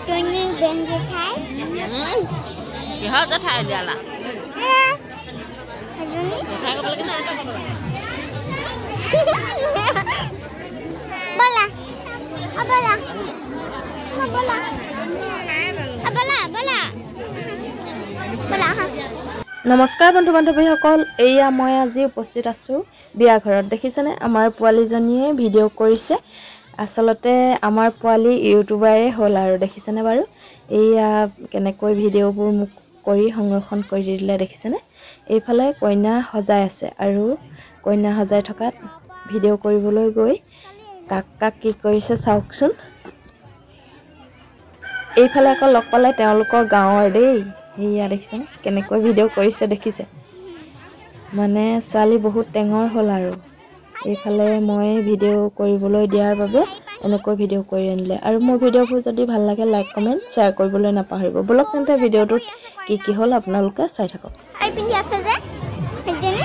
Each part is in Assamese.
Tony Benji Thai. You have the Thai Dala. Bola. Bola. Bola. Bola. Bola. Bola. নমস্কাৰ বন্ধু বান্ধৱীসকল এইয়া মই আজি উপস্থিত আছো বিয়া ঘৰত দেখিছেনে আমাৰ পোৱালিজনীয়ে ভিডিঅ' কৰিছে আসলতে আমাৰ পোৱালি ইউটিউবাৰে হ'ল আৰু দেখিছেনে বাৰু এইয়া কেনেকৈ ভিডিঅ'বোৰ মোক কৰি সংৰক্ষণ কৰি দিলে দেখিছেনে এইফালে কইনা সজাই আছে আৰু কইনা সজাই থকাত ভিডিঅ' কৰিবলৈ গৈ কাক কি কৰিছে চাওকচোন এইফালে আকৌ লগ পালে তেওঁলোকৰ গাঁৱৰ দেই এইয়া দেখিছেনে কেনেকৈ ভিডিঅ' কৰিছে দেখিছে মানে ছোৱালী বহুত টেঙৰ হ'ল আৰু এইফালে মই ভিডিঅ' কৰিবলৈ দিয়াৰ বাবে এনেকৈ ভিডিঅ' কৰি আনিলে আৰু মোৰ ভিডিঅ'বোৰ যদি ভাল লাগে লাইক কমেণ্ট শ্বেয়াৰ কৰিবলৈ নাপাহৰিব বলক তেন্তে ভিডিঅ'টোত কি হ'ল আপোনালোকে চাই থাকক আই পিন্ধি আছে যে হেজনে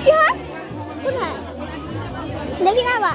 কি হয় কোন হয় দেখি না বা